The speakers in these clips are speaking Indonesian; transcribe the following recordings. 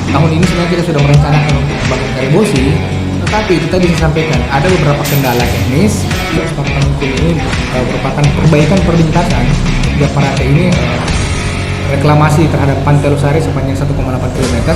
tahun ini sebenarnya kita sudah merencanakan untuk membangun Karibosi, tetapi itu tadi saya sampaikan ada beberapa kendala teknis. Kesepakatan hukum ini merupakan perbaikan perlintasan Japarate ini reklamasi terhadap Pantai Losari sepanjang 1,8 km.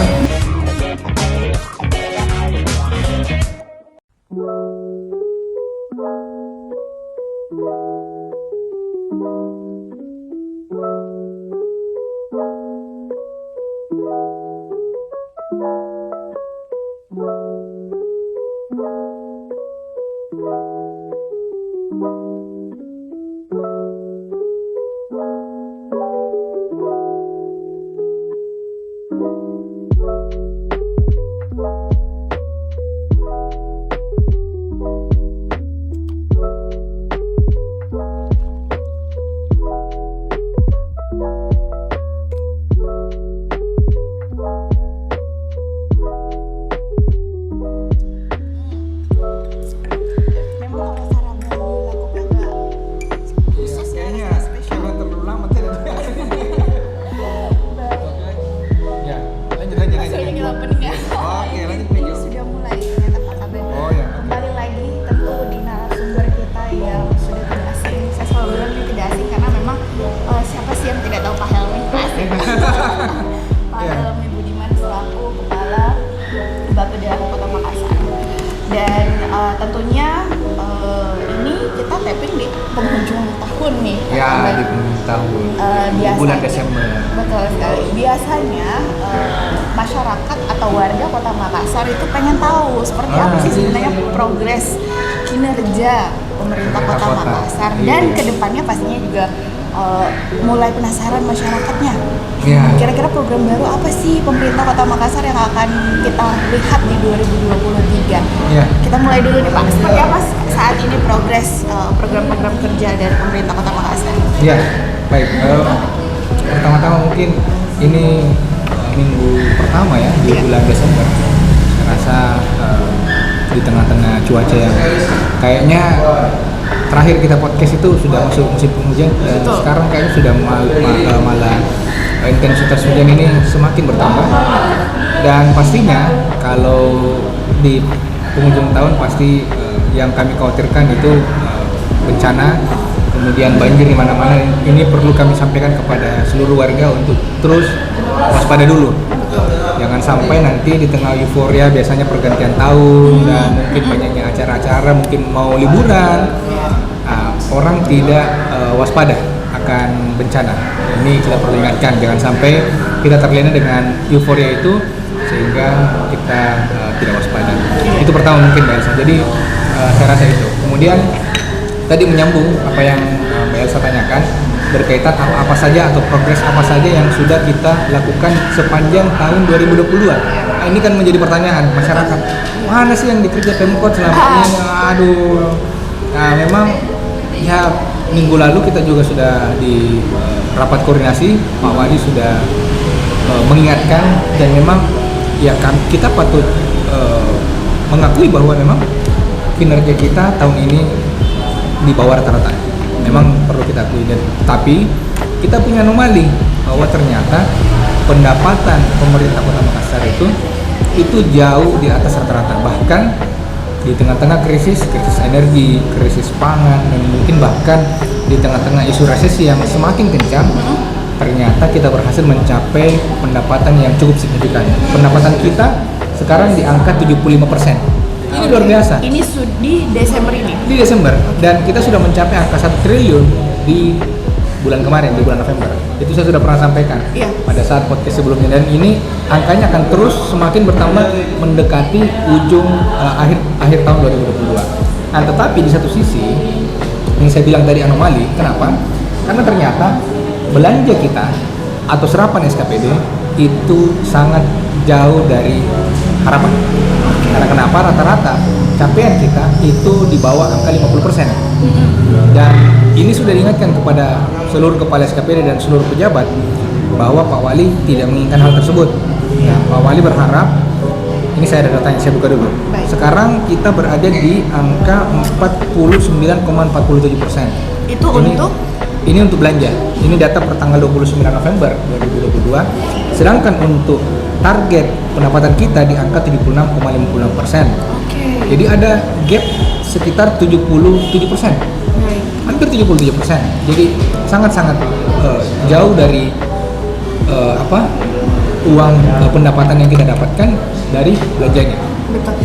Tentunya ini kita tapping di penghujung tahun nih. Ya, di penghujung tahun. Di bulan Desember. Betul sekali. Biasanya masyarakat atau warga Kota Makassar itu pengen tahu seperti apa sih sebenarnya progres kinerja pemerintah Kota Makassar dan kedepannya pastinya juga mulai penasaran masyarakatnya. Ya. Kira-kira program baru apa sih pemerintah Kota Makassar yang akan kita lihat di 2023? Ya. Kita mulai dulu nih Pak, seperti apa saat ini progres program-program kerja dari pemerintah Kota Makassar? Ya, baik. Pertama-tama mungkin ini minggu pertama ya di bulan Desember. Saya rasa di tengah-tengah cuaca yang kayaknya terakhir kita podcast itu sudah masuk musim penghujan dan sekarang kayaknya sudah malah intensitas hujan ini semakin bertambah, dan pastinya kalau di penghujung tahun pasti yang kami khawatirkan itu bencana, kemudian banjir di mana-mana. Ini perlu kami sampaikan kepada seluruh warga untuk terus waspada dulu. Jangan sampai nanti di tengah euforia biasanya pergantian tahun dan mungkin banyaknya acara-acara, mungkin mau liburan, orang tidak waspada akan bencana. Ini kita perlu ingatkan, jangan sampai kita terlena dengan euforia itu sehingga kita tidak waspada. Itu pertama mungkin Mbak Elsa. Jadi saya rasa itu. Kemudian tadi menyambung apa yang Mbak Elsa tanyakan berkaitan apa saja atau progres apa saja yang sudah kita lakukan sepanjang tahun 2022. Nah, ini kan menjadi pertanyaan masyarakat. Mana sih yang dikerja Pemkot selama ini? Aduh. Nah, memang ya minggu lalu kita juga sudah di rapat koordinasi, Pak Wali sudah mengingatkan, dan memang ya kita patut mengakui bahwa memang kinerja kita tahun ini di bawah rata-rata. Memang perlu kita akui, tapi kita punya anomali bahwa ternyata pendapatan pemerintah Kota Makassar itu jauh di atas rata-rata, bahkan di tengah-tengah krisis energi, krisis pangan, dan mungkin bahkan di tengah-tengah isu resesi yang semakin kencang, ternyata kita berhasil mencapai pendapatan yang cukup signifikan. Pendapatan kita sekarang di angka 75%. Ini luar biasa. Ini di Desember ini? Di Desember. Dan kita sudah mencapai angka 1 triliun di bulan kemarin, di bulan November. Itu saya sudah pernah sampaikan pada saat podcast sebelumnya. Dan ini angkanya akan terus semakin bertambah mendekati ujung akhir tahun 2022. Nah, tetapi di satu sisi, yang saya bilang tadi anomali, kenapa? Karena ternyata belanja kita atau serapan SKPD itu sangat jauh dari harapan. Karena kenapa? Rata-rata capaian kita itu di bawah angka 50%. Dan ini sudah diingatkan kepada seluruh kepala SKPD dan seluruh pejabat bahwa Pak Wali tidak menginginkan hal tersebut. Nah, Pak Wali berharap, ini saya ada datanya, saya buka dulu. Sekarang kita berada di angka 49,47%. Itu untuk? Ini untuk belanja. Ini data per tanggal 29 November 2022. Sedangkan untuk target pendapatan kita di angka 76,56%. Jadi ada gap sekitar 77%. Hampir 77%. Jadi sangat-sangat jauh dari uang pendapatan yang kita dapatkan dari belanjanya. Betul.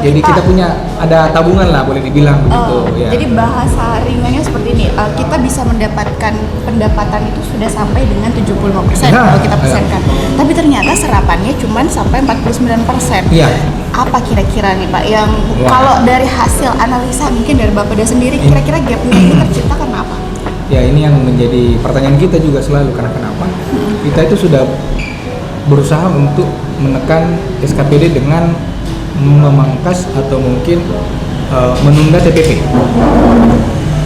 Jadi kita punya ada tabungan lah, boleh dibilang gitu ya. Jadi bahasa ringannya seperti ini, kita bisa mendapatkan pendapatan itu sudah sampai dengan 75% kalau kita pesankan. Tapi ternyata serapannya cuma sampai 49%. Iya. Apa kira-kira nih Pak yang kalau dari hasil analisa mungkin dari Bapak sendiri kira-kira gapnya ini tercipta karena apa? Ya, ini yang menjadi pertanyaan kita juga selalu, karena kenapa? Kita itu sudah berusaha untuk menekan SKPD dengan memangkas atau mungkin menunda TPP.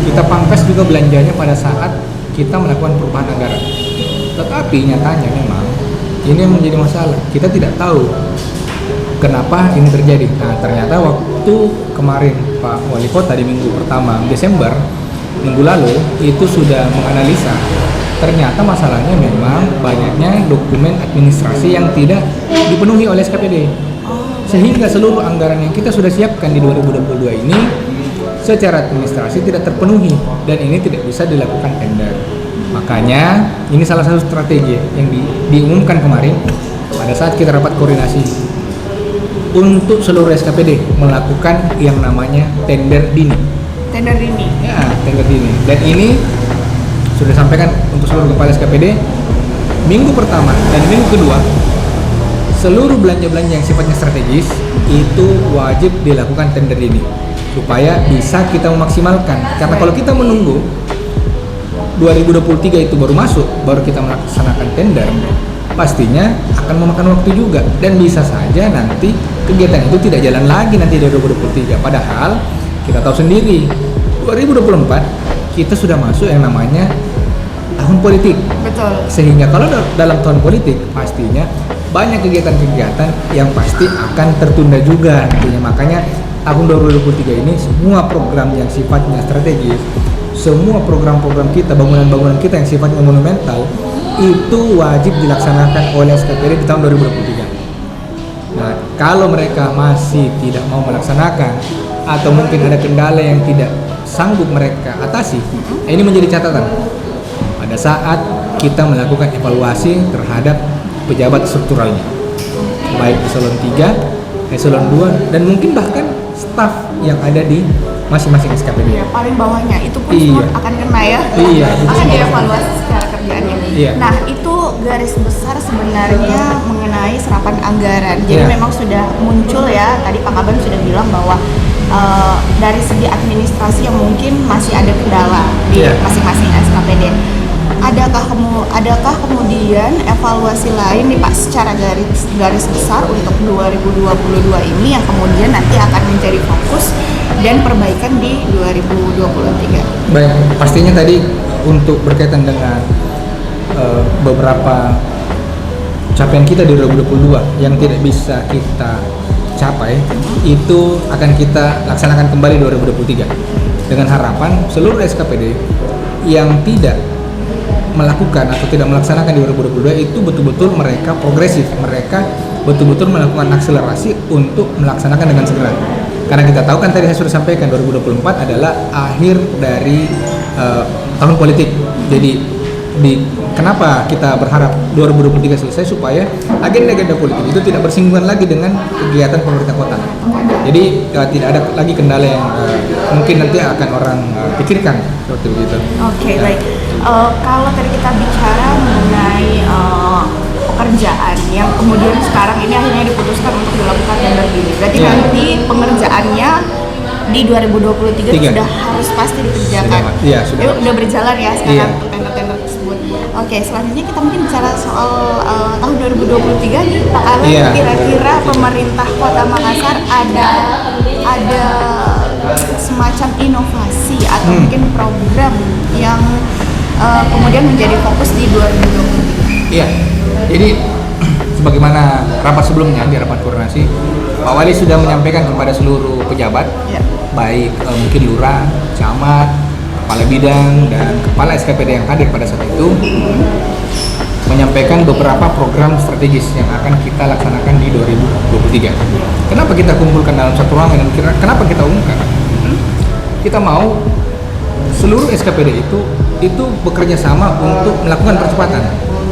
Kita pangkas juga belanjanya pada saat kita melakukan perubahan anggaran. Tetapi nyatanya memang ini yang menjadi masalah. Kita tidak tahu kenapa ini terjadi. Nah, ternyata waktu kemarin Pak Wali Kota di minggu pertama Desember minggu lalu itu sudah menganalisa. Ternyata masalahnya memang banyaknya dokumen administrasi yang tidak dipenuhi oleh SKPD. Sehingga seluruh anggaran yang kita sudah siapkan di 2022 ini secara administrasi tidak terpenuhi dan ini tidak bisa dilakukan tender. Makanya ini salah satu strategi yang diumumkan kemarin pada saat kita rapat koordinasi untuk seluruh SKPD melakukan yang namanya tender dini. Tender dini? Ya, tender dini. Dan ini sudah disampaikan untuk seluruh kepala SKPD minggu pertama dan minggu kedua. Seluruh belanja-belanja yang sifatnya strategis itu wajib dilakukan tender dini supaya bisa kita memaksimalkan. Karena kalau kita menunggu 2023 itu baru masuk, baru kita melaksanakan tender, pastinya akan memakan waktu juga dan bisa saja nanti kegiatan itu tidak jalan lagi nanti di 2023. Padahal kita tahu sendiri 2024 kita sudah masuk yang namanya tahun politik. Betul. Sehingga kalau dalam tahun politik pastinya banyak kegiatan-kegiatan yang pasti akan tertunda juga nantinya. Makanya tahun 2023 ini semua program yang sifatnya strategis, semua program-program kita, bangunan-bangunan kita yang sifatnya monumental itu wajib dilaksanakan oleh SKPD di tahun 2023. Nah, kalau mereka masih tidak mau melaksanakan atau mungkin ada kendala yang tidak sanggup mereka atasi, ini menjadi catatan pada saat kita melakukan evaluasi terhadap pejabat strukturalnya, baik eselon 3, eselon 2, dan mungkin bahkan staf yang ada di masing-masing SKPD. Ya, paling bawahnya itu pun semua akan kena ya. Iya. Akan dievaluasi secara kerjaannya. Iya. Nah, itu garis besar sebenarnya mengenai serapan anggaran. Jadi memang sudah muncul ya. Tadi Pak Kaban sudah bilang bahwa dari segi administrasi yang mungkin masih ada kendala di masing-masing SKPD. Adakah kemudian evaluasi lain nih Pak secara garis besar untuk 2022 ini yang kemudian nanti akan menjadi fokus dan perbaikan di 2023? Baik, pastinya tadi untuk berkaitan dengan beberapa capaian kita di 2022 yang tidak bisa kita capai itu akan kita laksanakan kembali 2023 dengan harapan seluruh SKPD yang tidak melakukan atau tidak melaksanakan di 2022 itu betul-betul mereka progresif, mereka betul-betul melakukan akselerasi untuk melaksanakan dengan segera. Karena kita tahu kan tadi saya sudah sampaikan 2024 adalah akhir dari tahun politik. Jadi kenapa kita berharap 2023 selesai supaya agenda-agenda politik itu tidak bersinggungan lagi dengan kegiatan pemerintah kota. Jadi tidak ada lagi kendala yang mungkin nanti akan orang pikirkan seperti itu. Oke, baik. Kalau tadi kita bicara mengenai pekerjaan yang kemudian sekarang ini akhirnya diputuskan untuk dilakukan tender gini, berarti nanti pengerjaannya di 2023 sudah harus pasti dikerjakan. Iya, sudah. Udah berjalan ya sekarang untuk tender-tender tersebut. Oke, selanjutnya kita mungkin bicara soal tahun 2023 nih, Pak Alan. Kira-kira pemerintah Kota Makassar ada semacam inovasi atau mungkin program yang kemudian menjadi fokus di 2023. Iya, jadi sebagaimana rapat sebelumnya di rapat koordinasi, Pak Wali sudah menyampaikan kepada seluruh pejabat, baik mungkin lurah, camat, kepala bidang, dan kepala SKPD yang hadir pada saat itu, menyampaikan beberapa program strategis yang akan kita laksanakan di 2023. Kenapa kita kumpulkan dalam satu ruangan dan kenapa kita umumkan? Kita mau seluruh SKPD itu bekerja sama untuk melakukan percepatan.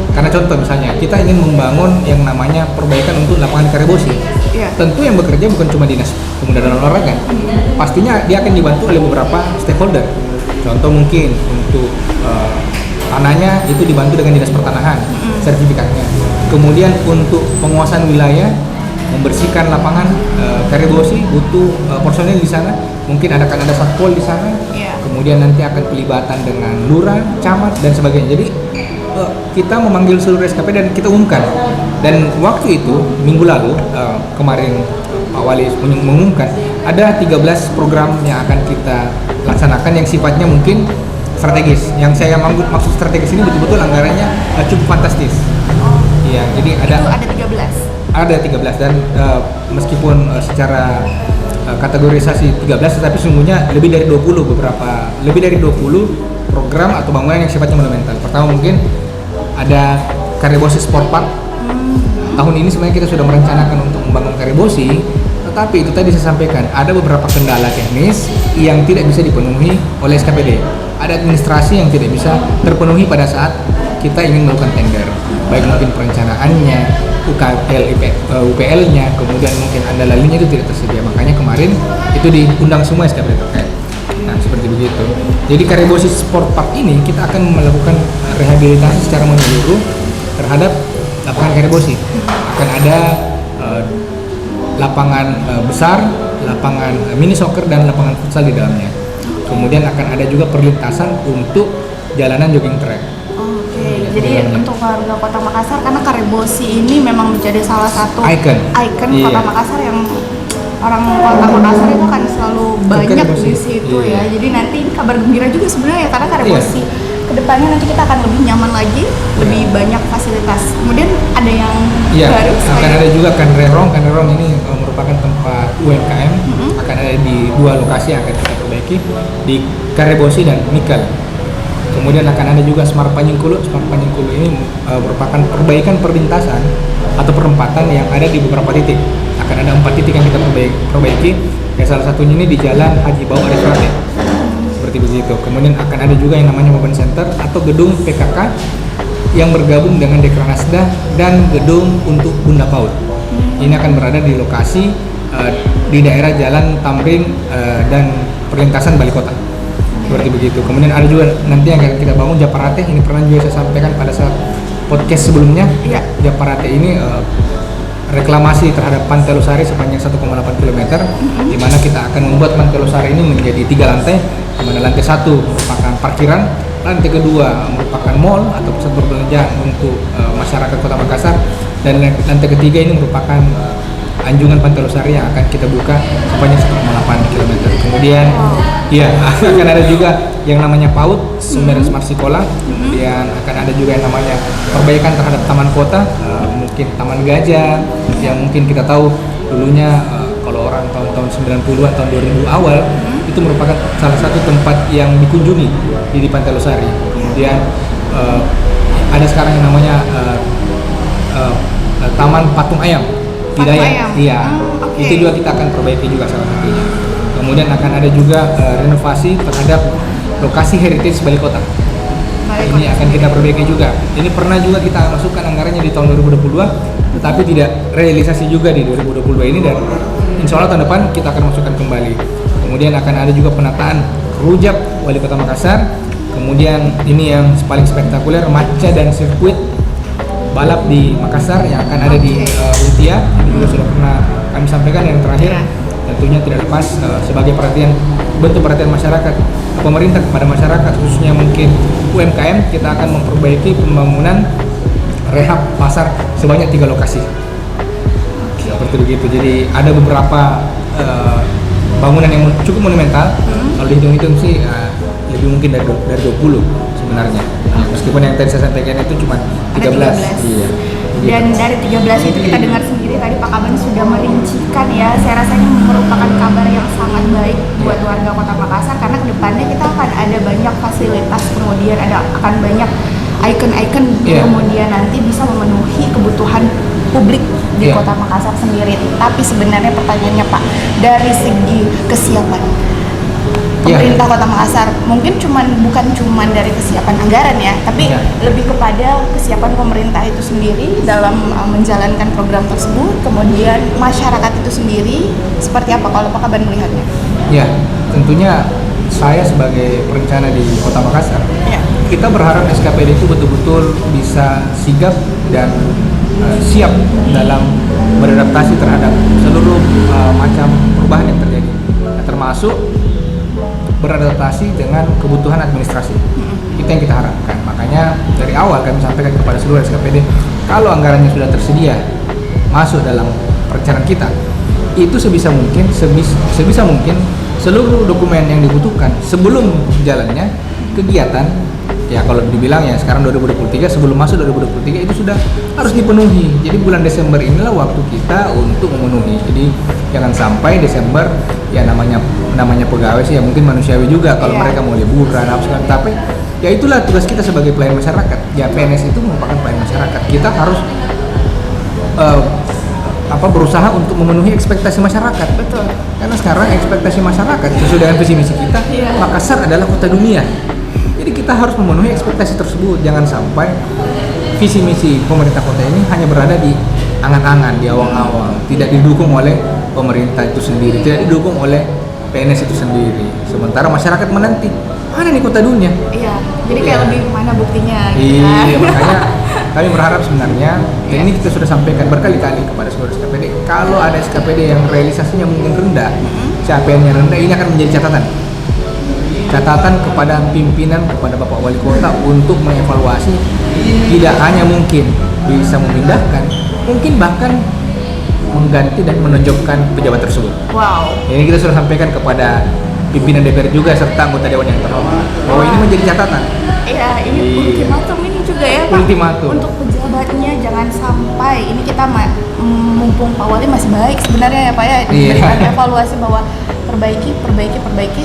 Karena contoh misalnya kita ingin membangun yang namanya perbaikan untuk lapangan Karebosi. Tentu yang bekerja bukan cuma Dinas Pemuda dan Olahraga. Pastinya dia akan dibantu oleh beberapa stakeholder. Contoh mungkin untuk tanahnya itu dibantu dengan Dinas Pertanahan, sertifikatnya. Kemudian untuk penguasaan wilayah, membersihkan lapangan Karebosi butuh personil di sana. Mungkin akan ada satpol di sana. Kemudian nanti akan pelibatan dengan lurah, camat dan sebagainya. Jadi kita memanggil seluruh SKP dan kita umumkan. Dan waktu itu minggu lalu kemarin Pak Wali mengumumkan ada 13 program yang akan kita laksanakan yang sifatnya mungkin strategis. Yang saya maksud strategis ini betul-betul anggarannya cukup fantastis. Iya, jadi ada 13. Ada 13 dan meskipun secara kategorisasi 13 tetapi sesungguhnya lebih dari 20 program atau bangunan yang sifatnya monumental. Pertama mungkin ada Karebosi Sport Park. Tahun ini sebenarnya kita sudah merencanakan untuk membangun Karebosi, tetapi itu tadi saya sampaikan ada beberapa kendala teknis yang tidak bisa dipenuhi oleh SKPD. Ada administrasi yang tidak bisa terpenuhi pada saat kita ingin melakukan tender, baik mungkin perencanaannya, UPL-nya, kemudian mungkin andal lainnya itu tidak tersedia. Makanya kemarin itu diundang semua SKPD terkait. Nah, seperti begitu. Jadi Karebosi Sport Park ini kita akan melakukan rehabilitasi secara menyeluruh terhadap lapangan Karebosi. Akan ada lapangan besar, lapangan mini soccer dan lapangan futsal di dalamnya. Kemudian akan ada juga perlintasan untuk jalanan jogging track. Jadi untuk warga Kota Makassar, karena Karebosi ini memang menjadi salah satu ikon Kota Makassar yang orang Kota Makassar itu kan selalu banyak di situ ya. Jadi nanti kabar gembira juga sebenarnya karena Karebosi kedepannya nanti kita akan lebih nyaman lagi, lebih banyak fasilitas. Kemudian ada yang baru. Akan ada juga Kanrerong ini merupakan tempat UMKM. Akan ada di 2 lokasi yang akan kita perbaiki di Karebosi dan Nikel. Kemudian akan ada juga Smart Panyingkulu. Smart Panyingkulu ini merupakan perbaikan perlintasan atau perempatan yang ada di beberapa titik. Akan ada 4 titik yang kita perbaiki. Salah satunya ini di Jalan Haji Bau Arif Rate. Seperti begitu. Kemudian akan ada juga yang namanya Mobil Center atau gedung PKK yang bergabung dengan Dekranasda dan gedung untuk Bunda PAUD. Ini akan berada di lokasi di daerah Jalan Tamrin dan perlintasan Bali Kota. Seperti begitu. Kemudian ada juga nanti yang akan kita bangun Japarate. Ini pernah juga saya sampaikan pada saat podcast sebelumnya. Japarate ini reklamasi terhadap Pantai Losari sepanjang 1,8 km, di mana kita akan membuat Pantai Losari ini menjadi 3 lantai, di mana lantai 1 merupakan parkiran, lantai kedua merupakan mall atau pusat perbelanjaan untuk masyarakat Kota Makassar, dan lantai ketiga ini merupakan anjungan Pantai Losari yang akan kita buka sepanjang 1,8 km. Kemudian akan ada juga yang namanya PAUD, Sumber Smart Sekolah. Kemudian akan ada juga yang namanya perbaikan terhadap taman kota, mungkin Taman Gajah yang mungkin kita tahu dulunya kalau orang tahun-tahun 90-an, tahun 2000 awal itu merupakan salah satu tempat yang dikunjungi di Pantai Losari. Kemudian ada sekarang yang namanya Taman Patung Ayam. Itu juga kita akan perbaiki juga salah satunya. Kemudian akan ada juga renovasi terhadap lokasi heritage Bali Kota. Ini akan kita perbaiki juga. Ini pernah juga kita masukkan anggarannya di tahun 2022, tetapi tidak realisasi juga di 2022 ini, dan insya Allah tahun depan kita akan masukkan kembali. Kemudian akan ada juga penataan rujak Wali Kota Makassar. Kemudian ini yang paling spektakuler, matcha dan sirkuit balap di Makassar yang akan ada di Untia. Ini juga sudah pernah kami sampaikan. Yang terakhir tentunya tidak lepas sebagai bentuk perhatian masyarakat, pemerintah kepada masyarakat khususnya mungkin UMKM, kita akan memperbaiki pembangunan rehab pasar sebanyak 3 lokasi. Seperti begitu. Jadi ada beberapa bangunan yang cukup monumental. Kalau dihitung-hitung sih lebih mungkin dari 20 sebenarnya. Meskipun yang tadi saya sampaikan itu cuma 13. Iya. Dan dari 13 itu kita dengar sendiri tadi Pak Kaban sudah merincikan ya. Saya rasa ini merupakan kabar yang sangat baik buat warga Kota Makassar, karena kedepannya kita akan ada banyak fasilitas, kemudian akan banyak ikon-ikon kemudian nanti di Iya. Kota Makassar sendiri. Tapi sebenarnya pertanyaannya Pak, dari segi kesiapan Iya. pemerintah Kota Makassar mungkin bukan cuman dari kesiapan anggaran ya, tapi Iya. lebih kepada kesiapan pemerintah itu sendiri dalam menjalankan program tersebut. Kemudian masyarakat itu sendiri seperti apa kalau Pak Kaban melihatnya? Ya, tentunya saya sebagai perencana di Kota Makassar, Ya. kita berharap SKPD itu betul-betul bisa sigap dan siap dalam beradaptasi terhadap seluruh macam perubahan yang terjadi, termasuk beradaptasi dengan kebutuhan administrasi. Itu yang kita harapkan. Makanya dari awal kami sampaikan kepada seluruh SKPD, kalau anggarannya sudah tersedia masuk dalam perencanaan kita, itu sebisa mungkin seluruh dokumen yang dibutuhkan sebelum jalannya kegiatan, ya kalau dibilang ya sekarang 2023, sebelum masuk 2023 itu sudah harus dipenuhi. Jadi bulan Desember inilah waktu kita untuk memenuhi. Jadi jangan sampai Desember, ya namanya pegawai sih ya mungkin manusiawi juga kalau Iya. mereka mau liburan apa segala, tapi ya itulah tugas kita sebagai pelayan masyarakat. Ya PNS itu merupakan pelayan masyarakat. Kita harus berusaha untuk memenuhi ekspektasi masyarakat. Betul. Karena sekarang ekspektasi masyarakat sesuai dengan visi misi kita, Iya. Makassar adalah kota dunia. Jadi kita harus memenuhi ekspektasi tersebut. Jangan sampai visi misi pemerintah kota ini hanya berada di angan-angan, di awang-awang, tidak didukung oleh pemerintah itu sendiri, tidak didukung oleh PNS itu sendiri. Sementara masyarakat menanti, mana nih kota dunia? Iya. Jadi kayak Iya. lebih mana buktinya gitu Iya, kan. makanya kami berharap sebenarnya, dan ini kita sudah sampaikan berkali-kali kepada seluruh SKPD, kalau ada SKPD yang realisasinya mungkin rendah, capaiannya rendah, ini akan menjadi catatan kepada pimpinan, kepada Bapak Wali Kota untuk mengevaluasi, tidak hanya mungkin bisa memindahkan, mungkin bahkan mengganti dan menonjolkan pejabat tersebut. Wow. Ini kita sudah sampaikan kepada pimpinan DPR juga serta anggota Dewan yang terhormat bahwa ini menjadi catatan. Iya, ini Iya. ultimatum ini juga ya Pak. Ultimatum. Untuk pejabatnya jangan sampai ini kita mumpung Pak Wali masih baik sebenarnya ya Pak ya, Iya. diberikan evaluasi bahwa perbaiki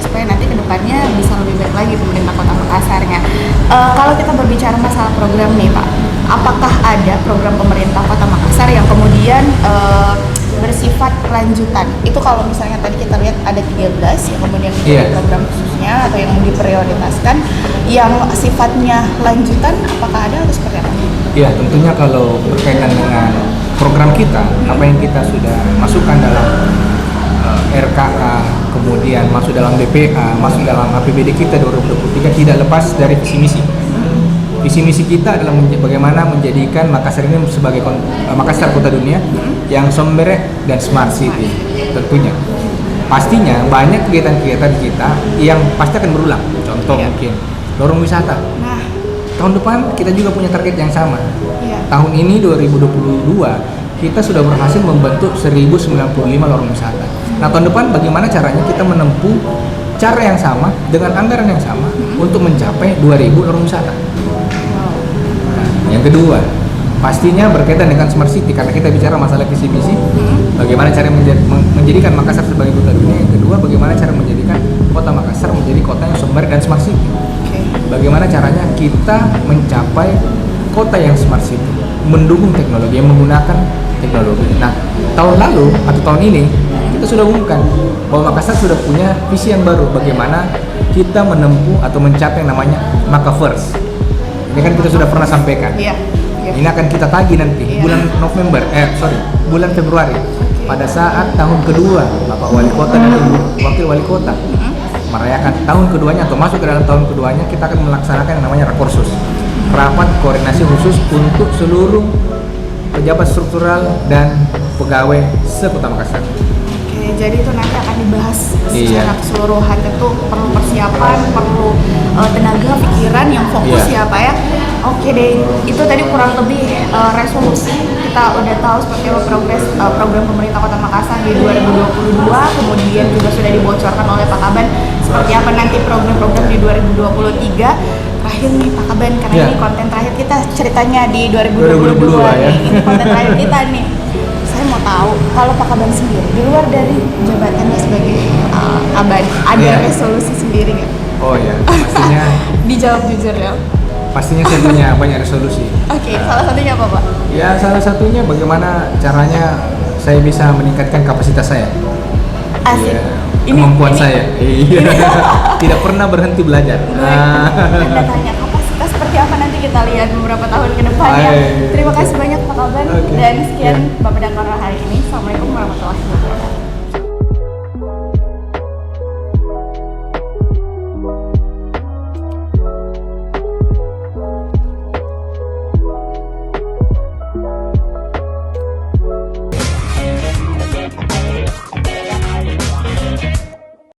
supaya nanti kedepannya bisa lebih baik lagi pemerintah Kota Makassarnya. Kalau kita berbicara masalah program nih Pak, apakah ada program pemerintah Kota Makassar yang kemudian bersifat lanjutan? Itu kalau misalnya tadi kita lihat ada 13 yang kemudian menjadi Iya. program khususnya atau yang diprioritaskan, yang sifatnya lanjutan apakah ada atau seperti apa? Ya, tentunya kalau berkaitan dengan program kita, apa yang kita sudah masukkan dalam RKA, kemudian masuk dalam BPA, masuk dalam APBD kita 2023 tidak lepas dari visi misi. Visi misi kita adalah bagaimana menjadikan Makassar ini sebagai Makassar kota dunia yang somber dan smart city. Tentunya, pastinya banyak kegiatan-kegiatan kita yang pasti akan berulang. Contoh Iya. mungkin lorong wisata. Nah, Tahun depan kita juga punya target yang sama. iya. Tahun ini 2022 kita sudah berhasil membentuk 1095 lorong wisata. Nah, tahun depan bagaimana caranya kita menempuh cara yang sama dengan anggaran yang sama untuk mencapai 2000 lorong wisata. Nah, yang kedua, pastinya berkaitan dengan smart city karena kita bicara masalah visi misi. Bagaimana cara menjadikan Makassar sebagai kota dunia. Yang kedua, bagaimana cara menjadikan kota Makassar menjadi kota yang sumber dan smart city. Oke. Bagaimana caranya kita mencapai kota yang smart city, mendukung teknologi, yang menggunakan teknologi. Nah, tahun lalu atau tahun ini kita sudah umumkan bahwa Makassar sudah punya visi yang baru, bagaimana kita menempuh atau mencapai yang namanya Makaverse. Ini kan kita sudah pernah sampaikan. Iya. Iya. Ini akan kita tagih nanti Iya. bulan Februari. Pada saat tahun kedua Bapak Wali Kota dan Ibu Wakil Wali Kota merayakan tahun keduanya atau masuk ke dalam tahun keduanya, kita akan melaksanakan yang namanya Rakorsus, rapat koordinasi khusus untuk seluruh pejabat struktural dan pegawai se-Kota Makassar. Oke, jadi itu nanti akan dibahas Iya. secara keseluruhan. Itu perlu persiapan, perlu tenaga pikiran yang fokus Iya. ya Pak ya. Oke deh, itu tadi kurang lebih resolusi. Kita udah tahu seperti apa progres program pemerintah Kota Makassar di 2022, kemudian juga sudah dibocorkan oleh Pak Kaban seperti apa nanti program-program di 2023. Terakhir nih Pak Kaban, karena Iya. ini konten terakhir kita ceritanya di 2022 2022 ya. nih. Ini konten terakhir kita nih. Saya mau tahu kalau Pak Kaban sendiri di luar dari jabatannya sebagai Kaban ada Iya. resolusi sendiri nggak? Oh ya, pastinya Dijawab jujur ya. pastinya saya punya banyak resolusi. Oke, salah satunya apa Pak? Ya salah satunya bagaimana caranya saya bisa meningkatkan kapasitas saya. Asik. Ya, kemampuan saya. Iya. Tidak pernah berhenti belajar. Anda tanya kapasitas seperti apa, nanti kita lihat beberapa tahun ke depannya. Baik. Terima kasih banyak Pak Kaban, Oke. dan sekian Ya. Bapak Dakar hari ini. Assalamualaikum warahmatullahi wabarakatuh.